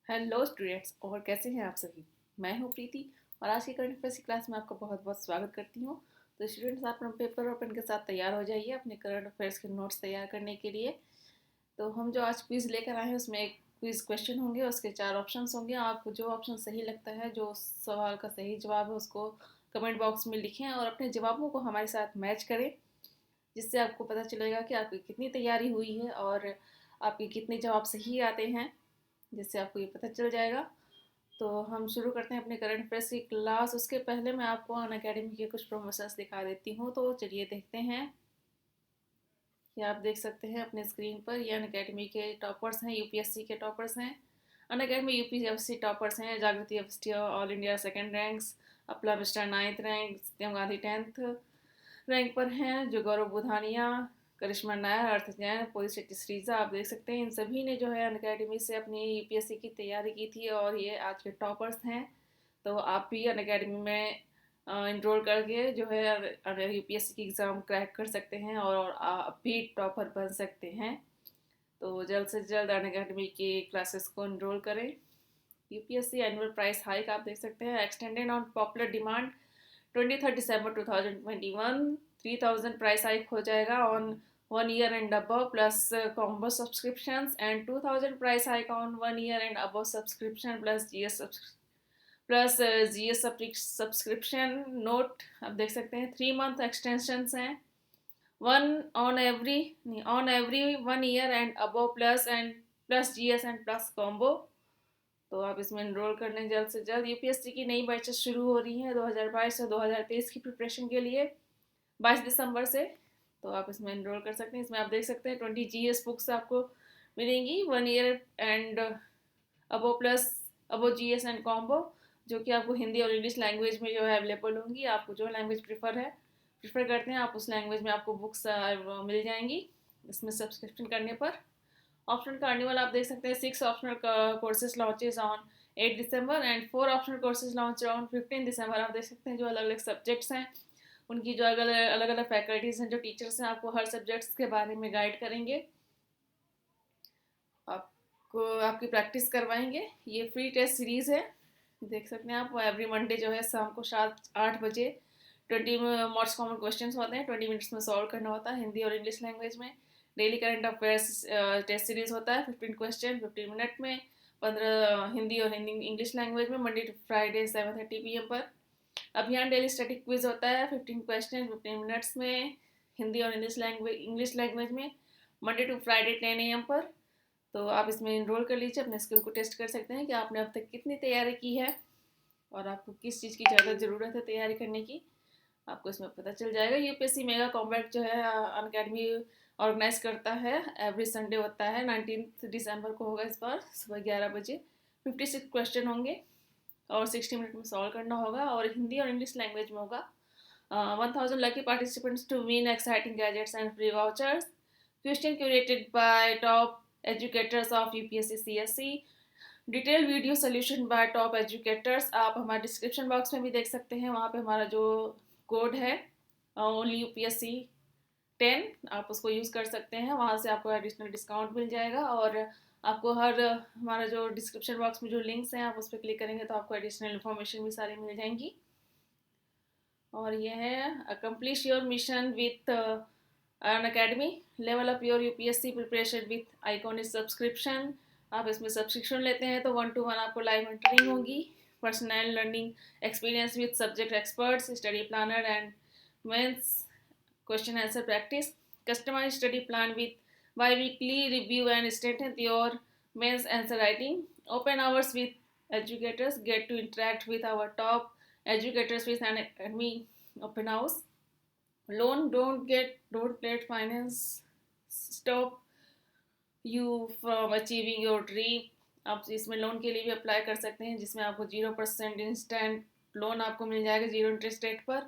Hello students, और कैसे हैं आप सभी। मैं हूं प्रीति और आज की करंट अफेयर्स की क्लास में आपका बहुत बहुत स्वागत करती हूं। तो स्टूडेंट्स, आप अपना पेपर और पेन के साथ तैयार हो जाइए अपने करंट अफेयर्स के नोट्स तैयार करने के लिए। तो हम जो आज क्विज़ लेकर आए हैं उसमें एक क्विज़ क्वेश्चन होंगे, उसके 4 ऑप्शंस होंगे। आपको जो ऑप्शन सही लगता है, जो सवाल का सही जवाब है, उसको कमेंट बॉक्स में लिखें और अपने जवाबों को हमारे साथ मैच करें, जिससे आपको पता चलेगा कि आपकी कितनी तैयारी हुई है और आपके कितने जवाब सही आते हैं, जिससे आपको ये पता चल जाएगा। तो हम शुरू करते हैं अपने करंट अफेयर्स की क्लास। उसके पहले मैं आपको अनअकैडमी के कुछ प्रमोशंस दिखा देती हूँ। तो चलिए देखते हैं। ये आप देख सकते हैं अपने स्क्रीन पर, ये अनअकैडमी के टॉपर्स हैं, यूपीएससी के टॉपर्स हैं। अनअकैडमी यूपीएससी टॉपर्स हैं Jagriti Awasthi all India second ranks, Apala Mishra 9th rank, Satyam Gandhi 10th rank पर हैं, जो गौरव बुधानिया, करिश्मा नायर, अर्थ जैन, पूरी शेट्टी श्रीजा। आप देख सकते हैं इन सभी ने जो है अनअकैडमी से अपनी यूपीएससी की तैयारी की थी और ये आज के टॉपर्स हैं। तो आप भी अनअकैडमी में इनरोल करके जो है यूपीएससी की एग्ज़ाम क्रैक कर सकते हैं और आप भी टॉपर बन सकते हैं। तो जल्द से जल्द अनअकैडमी की क्लासेस को इनरोल करें। यूपीएससी एनुअल प्राइस हाइक आप देख सकते हैं, extended on popular demand 23 December 2021। 3000 price hike हो जाएगा on 1 year and above plus combo subscriptions, and 2000 price hike on 1 year and above subscription plus GS subscription. Note आप देख सकते हैं 3 month एक्सटेंशन हैं, one on every 1 year and above plus GS and plus combo. तो आप इसमें enrol कर लें जल्द से जल्द। यूपीएससी की नई बैचेस शुरू हो रही हैं 2022 से 2023 की प्रिपरेशन के लिए 22 दिसंबर से। तो आप इसमें इनरोल कर सकते हैं। इसमें आप देख सकते हैं 20 GS बुक्स आपको मिलेंगी 1 year and above plus above GS and combo, जो कि आपको हिंदी और इंग्लिश लैंग्वेज में जो है अवेलेबल होंगी। आपको जो लैंग्वेज प्रीफर करते हैं आप उस लैंग्वेज में आपको बुक्स मिल जाएंगी इसमें सब्सक्रिप्शन करने पर। ऑप्शनल कार्निवल आप देख सकते हैं 6 optional courses launches on 8 December and 4 optional courses launch on 15 दिसंबर। आप देख सकते हैं जो अलग अलग सब्जेक्ट्स हैं, उनकी जो अलग अलग फैकल्टीज़ हैं, जो टीचर्स हैं, आपको हर सब्जेक्ट्स के बारे में गाइड करेंगे, आपको आपकी प्रैक्टिस करवाएंगे। ये फ्री टेस्ट सीरीज़ है, देख सकते हैं आप। एवरी मंडे जो है शाम को 7-8 बजे 20 मोस्ट कॉमन क्वेश्चन होते हैं, 20 मिनट्स में सॉल्व करना होता है हिंदी और इंग्लिश लैंग्वेज में। Daily current affairs test series होता है, 15 क्वेश्चन 15 मिनट में, 15 हिंदी और इंग्लिश लैंग्वेज में, मंडे टू फ्राइडे 7:30 PM पर। अभियान डेली स्टैटिक क्विज होता है, 15 क्वेश्चन 15 मिनट्स में, हिंदी और इंग्लिश लैंग्वेज में, मंडे टू फ्राइडे 10 AM पर। तो आप इसमें इनरोल कर लीजिए, अपने स्किल को टेस्ट कर सकते हैं कि आपने अब तक कितनी तैयारी की है और आपको किस चीज़ की ज़्यादा ज़रूरत है तैयारी करने की, आपको इसमें पता चल जाएगा। यूपीएससी मेगा कॉम्बैट जो है अनअकैडमी ऑर्गेनाइज करता है, एवरी संडे होता है। 19 दिसंबर को होगा इस बार, सुबह 11 बजे। 56 क्वेश्चन होंगे और 60 मिनट में सॉल्व करना होगा और हिंदी और इंग्लिश लैंग्वेज में होगा। 1000 lucky participants to win exciting gadgets and free vouchers. Question curated by top educators of UPSC CSE. Detail video solution bye top educators आप हमारे डिस्क्रिप्शन बॉक्स में भी देख सकते हैं। वहाँ पे हमारा जो कोड है ओनली यूपीएससी 10, आप उसको यूज़ कर सकते हैं। वहाँ से आपको एडिशनल डिस्काउंट मिल जाएगा और आपको हर हमारा जो डिस्क्रिप्शन बॉक्स में जो लिंक्स हैं आप उस पर क्लिक करेंगे तो आपको एडिशनल इन्फॉर्मेशन भी सारी मिल जाएंगी। और ये है accomplish your mission with Unacademy, level up your UPSC preparation with iconic subscription. आप इसमें सब्सक्रिप्शन लेते हैं तो 1-to-1 आपको लाइव मेंटरिंग होगी, personal learning experience with subject experts, study planner and mains question answer practice, customise study plan with biweekly review and strengthen your mains answer writing, open hours with educators, get to interact with our top educators with an academy open house. Loan don't let finance stop you from achieving your dream. आप इसमें loan के लिए भी apply कर सकते हैं, जिसमें आपको 0% इंस्टेंट लोन आपको मिल जाएगा 0 इंटरेस्ट रेट पर,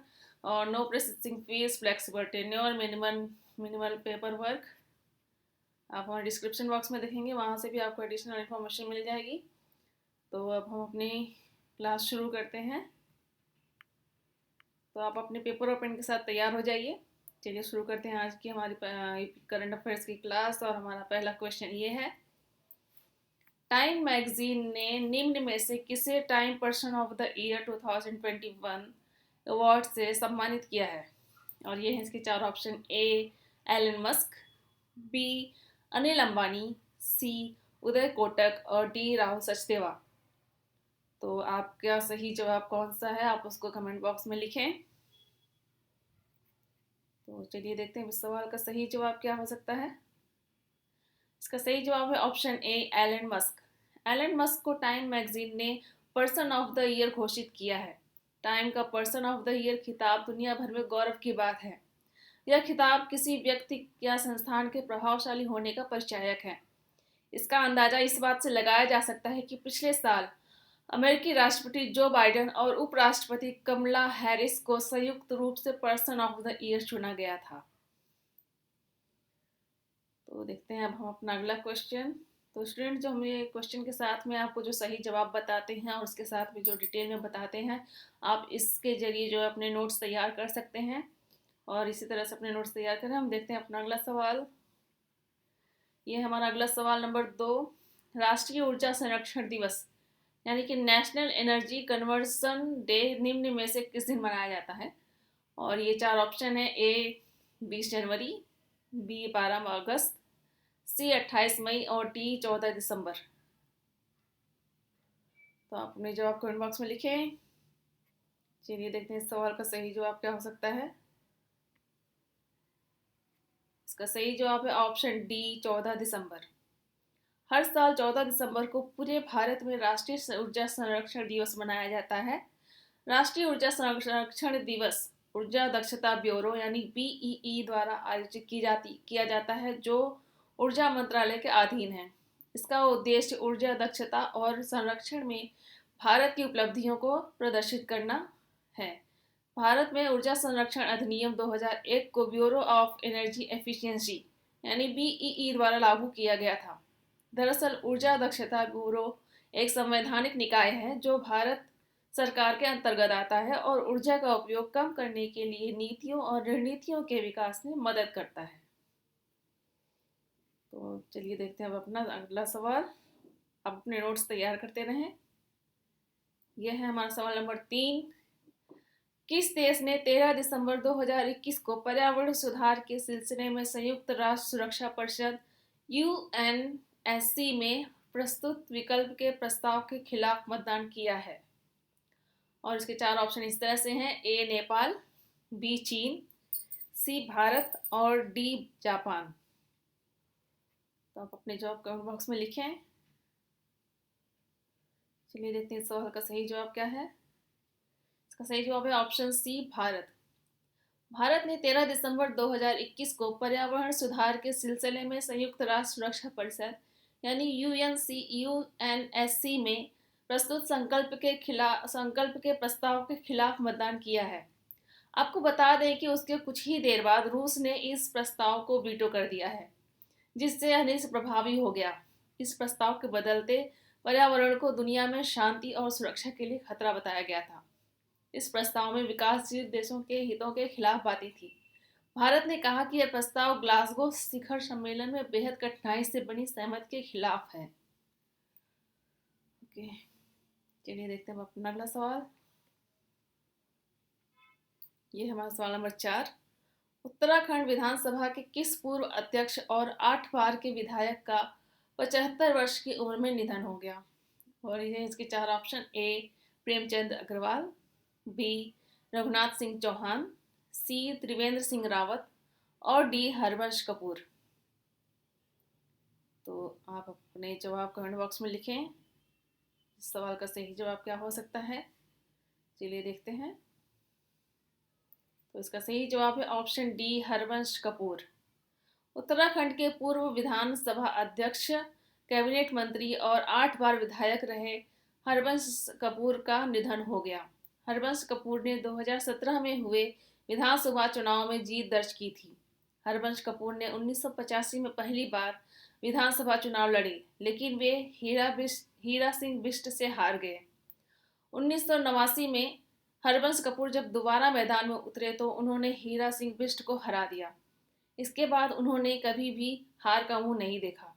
और no processing fee, flexible tenure, minimal paper work. आप हमारे डिस्क्रिप्शन बॉक्स में देखेंगे, वहाँ से भी आपको एडिशनल इन्फॉर्मेशन मिल जाएगी। तो अब हम अपनी क्लास शुरू करते हैं। तो आप अपने पेपर और पेन के साथ तैयार हो जाइए। चलिए शुरू करते हैं आज की हमारी करंट अफेयर्स की क्लास। और हमारा पहला क्वेश्चन ये है, टाइम मैगजीन ने निम्न में से किसे Time person of the year 2021 award से सम्मानित किया है? और ये है इसके चार option: A Elon Musk, B Anil Ambani, C Uday Kotak और डी राहुल सचदेवा। तो आपका सही जवाब कौन सा है, आप उसको कमेंट बॉक्स में लिखें। तो चलिए देखते हैं इस सवाल का सही जवाब क्या हो सकता है। इसका सही जवाब है option A Elon Musk. Elon Musk को टाइम मैगजीन ने पर्सन ऑफ द ईयर घोषित किया है। टाइम का पर्सन ऑफ द ईयर खिताब दुनिया भर में गौरव की बात है। यह खिताब किसी व्यक्ति या संस्थान के प्रभावशाली होने का परिचायक है। इसका अंदाजा इस बात से लगाया जा सकता है कि पिछले साल अमेरिकी राष्ट्रपति जो बाइडेन और उपराष्ट्रपति कमला हैरिस को संयुक्त रूप से पर्सन ऑफ द ईयर चुना गया था। तो देखते हैं अब हम अपना अगला क्वेश्चन। तो स्टूडेंट, जो हम ये क्वेश्चन के साथ में आपको जो सही जवाब बताते हैं और उसके साथ में जो डिटेल में बताते हैं, आप इसके जरिए जो अपने नोट्स तैयार कर सकते हैं और इसी तरह से अपने नोट्स तैयार करें। हम देखते हैं अपना अगला सवाल। ये हमारा अगला सवाल नंबर 2। राष्ट्रीय ऊर्जा संरक्षण दिवस यानी कि नेशनल एनर्जी कन्वर्सन डे निम्न में से किस दिन मनाया जाता है? और ये चार ऑप्शन है: ए 20 जनवरी, बी 12 अगस्त, सी 28 मई और डी 14 दिसंबर। तो आप अपने जवाब कमेंट बॉक्स में लिखें। चलिए देखते हैं इस सवाल का सही जवाब क्या हो सकता है। इसका सही जवाब है ऑप्शन डी 14 दिसंबर। हर साल 14 दिसंबर को पूरे भारत में राष्ट्रीय ऊर्जा संरक्षण दिवस मनाया जाता है। राष्ट्रीय ऊर्जा संरक्षण दिवस ऊर्जा दक्षता ब्यूरो यानी बीईई द्वारा आयोजित किया जाता है, जो ऊर्जा मंत्रालय के अधीन है। इसका उद्देश्य ऊर्जा दक्षता और संरक्षण में भारत की उपलब्धियों को प्रदर्शित करना है। भारत में ऊर्जा संरक्षण अधिनियम 2001 को ब्यूरो ऑफ एनर्जी एफिशिएंसी यानी बीईई द्वारा लागू किया गया था। दरअसल ऊर्जा दक्षता ब्यूरो एक संवैधानिक निकाय है जो भारत सरकार के अंतर्गत आता है और ऊर्जा का उपयोग कम करने के लिए नीतियों और रणनीतियों के विकास में मदद करता है। तो चलिए देखते हैं अब अपना अगला सवाल। अब अपने नोट्स तैयार करते रहें। यह है हमारा सवाल नंबर 3। किस देश ने 13 दिसंबर 2021 को पर्यावरण सुधार के सिलसिले में संयुक्त राष्ट्र सुरक्षा परिषद यूएनएससी में प्रस्तुत विकल्प के प्रस्ताव के खिलाफ मतदान किया है? और इसके चार ऑप्शन इस तरह से हैं: ए नेपाल, बी चीन, सी भारत और डी जापान। तो आप अपने जवाब कमेंट बॉक्स में लिखें। चलिए देखते हैं इस सवाल का सही जवाब क्या है। इसका सही जवाब है ऑप्शन सी भारत। भारत ने 13 दिसंबर 2021 को पर्यावरण सुधार के सिलसिले में संयुक्त राष्ट्र सुरक्षा परिषद यानी यूएनएससी में प्रस्तुत संकल्प के प्रस्ताव के खिलाफ मतदान किया है। आपको बता दें कि उसके कुछ ही देर बाद रूस ने इस प्रस्ताव को वीटो कर दिया है, जिससे यह निष्प्रभावी हो गया। इस प्रस्ताव के बदलते पर्यावरण को दुनिया में शांति और सुरक्षा के लिए खतरा बताया गया था। इस प्रस्ताव में विकासशील देशों के हितों के खिलाफ बातें थी। भारत ने कहा कि यह प्रस्ताव ग्लासगो शिखर सम्मेलन में बेहद कठिनाई से बनी सहमति के खिलाफ है। ओके, चलिए देखते हैं अपना अगला सवाल। ये हमारा सवाल नंबर 4। उत्तराखंड विधानसभा के किस पूर्व अध्यक्ष और 8 बार के विधायक का 75 वर्ष की उम्र में निधन हो गया? और ये इसके चार ऑप्शन: ए प्रेमचंद अग्रवाल, बी रघुनाथ सिंह चौहान, सी त्रिवेंद्र सिंह रावत और डी हरवंश कपूर। तो आप अपने जवाब कमेंट बॉक्स में लिखें। इस सवाल का सही जवाब क्या हो सकता है, चलिए देखते हैं। तो इसका सही जवाब है ऑप्शन डी हरवंश कपूर। उत्तराखंड के पूर्व विधानसभा अध्यक्ष, कैबिनेट मंत्री और 8 बार विधायक रहे हरवंश कपूर का निधन हो गया। हरवंश कपूर ने 2017 में हुए विधानसभा चुनाव में जीत दर्ज की थी। हरवंश कपूर ने 1985 में पहली बार विधानसभा चुनाव लड़े, लेकिन वे हीरा सिंह बिष्ट से हार गए। 1989 में हरवंश कपूर जब दोबारा मैदान में उतरे तो उन्होंने हीरा सिंह बिष्ट को हरा दिया। इसके बाद उन्होंने कभी भी हार का मुंह नहीं देखा।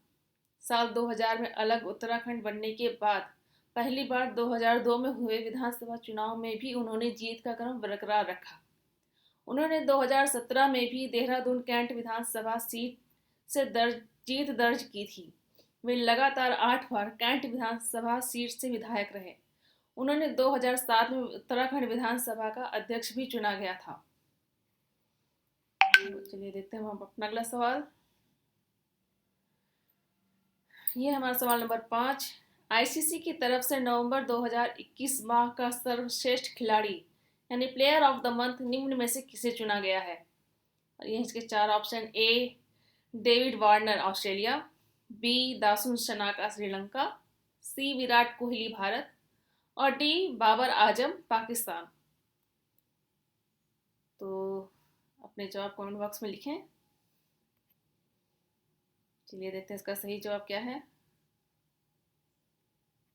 साल 2000 में अलग उत्तराखंड बनने के बाद पहली बार 2002 में हुए विधानसभा चुनाव में भी उन्होंने जीत का क्रम बरकरार रखा। उन्होंने 2017 में भी देहरादून कैंट विधानसभा सीट से जीत दर्ज की थी। वे लगातार 8 बार कैंट विधानसभा सीट से विधायक रहे। उन्होंने 2007 में उत्तराखंड विधानसभा का अध्यक्ष भी चुना गया था। चलिए देखते हैं हम अपना अगला सवाल। ये हमारा सवाल नंबर 5। आईसीसी की तरफ से नवंबर 2021 माह का सर्वश्रेष्ठ खिलाड़ी यानी प्लेयर ऑफ द मंथ निम्न में से किसे चुना गया है? और ये इसके 4 option: A David Warner Australia, B Dasun Shanaka Sri Lanka, C Virat Kohli Bharat और डी बाबर आजम पाकिस्तान। तो अपने जवाब कमेंट बॉक्स में लिखें। चलिए देखते हैं इसका सही जवाब क्या है।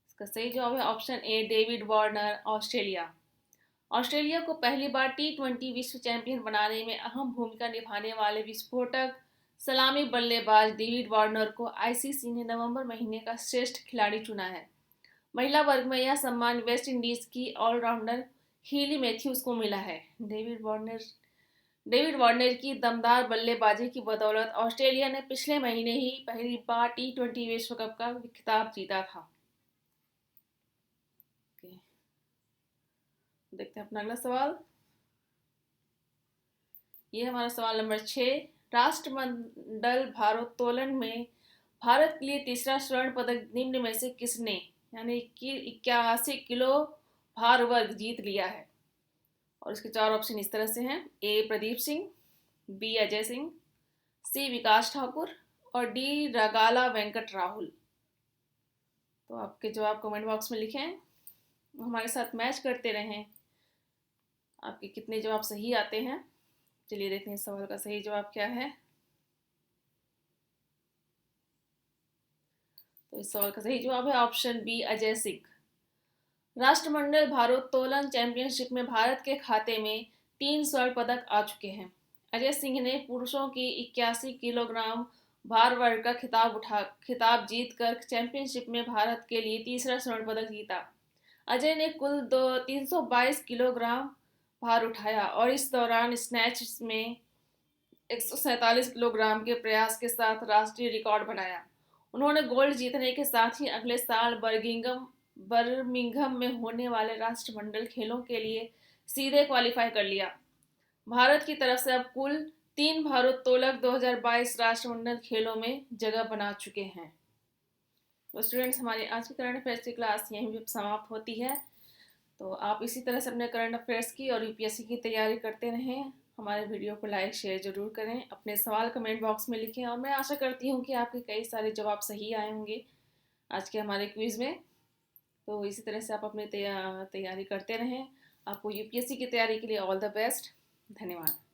इसका सही जवाब है option A David Warner Australia. Australia को पहली बार T20 विश्व चैंपियन बनाने में अहम भूमिका निभाने वाले विस्फोटक सलामी बल्लेबाज डेविड वार्नर को आईसीसी ने नवंबर महीने का श्रेष्ठ खिलाड़ी चुना है। महिला वर्ग में यह सम्मान वेस्ट इंडीज की ऑलराउंडर हीली मैथ्यूज को मिला है। डेविड वार्नर की दमदार बल्लेबाजी की बदौलत ऑस्ट्रेलिया ने पिछले महीने ही पहली बार T20 विश्व कप का खिताब जीता था। देखते हैं अपना अगला सवाल। ये हमारा सवाल नंबर 6। राष्ट्रमंडल भारोत्तोलन में भारत के लिए तीसरा स्वर्ण पदक निम्न में से किसने यानी कि 81 किलो भार वर्ग जीत लिया है? और इसके 4 ऑप्शन इस तरह से हैं: ए प्रदीप सिंह, बी अजय सिंह, सी विकास ठाकुर और डी रगाला वेंकट राहुल। तो आपके जवाब कमेंट बॉक्स में लिखें। हमारे साथ मैच करते रहें। आपके कितने जवाब सही आते हैं। चलिए देखते हैं इस सवाल का सही जवाब क्या है। तो इस सवाल का सही जवाब है ऑप्शन बी अजय सिंह। राष्ट्रमंडल भारोत्तोलन चैंपियनशिप में भारत के खाते में 3 स्वर्ण पदक आ चुके हैं। अजय सिंह ने पुरुषों की 81 किलोग्राम भार वर्ग का खिताब जीतकर चैंपियनशिप में भारत के लिए तीसरा स्वर्ण पदक जीता। अजय ने कुल 322 किलोग्राम भार उठाया और इस दौरान स्नैच में 147 किलोग्राम के प्रयास के साथ राष्ट्रीय रिकॉर्ड बनाया। उन्होंने गोल्ड जीतने के साथ ही अगले साल बर्मिंघम में होने वाले राष्ट्रमंडल खेलों के लिए सीधे क्वालिफाई कर लिया। भारत की तरफ से अब कुल 3 भारोत्तोलक 2022 राष्ट्रमंडल खेलों में जगह बना चुके हैं। तो स्टूडेंट्स, हमारी आज की करंट अफेयर्स की क्लास यहीं भी समाप्त होती है। तो आप इसी तरह से अपने करंट अफेयर्स की और यूपीएससी की तैयारी करते रहें। हमारे वीडियो को लाइक शेयर ज़रूर करें। अपने सवाल कमेंट बॉक्स में लिखें और मैं आशा करती हूँ कि आपके कई सारे जवाब सही आए होंगे आज के हमारे क्विज़ में। तो इसी तरह से आप अपनी तैयारी करते रहें। आपको यूपीएससी की तैयारी के लिए ऑल द बेस्ट। धन्यवाद।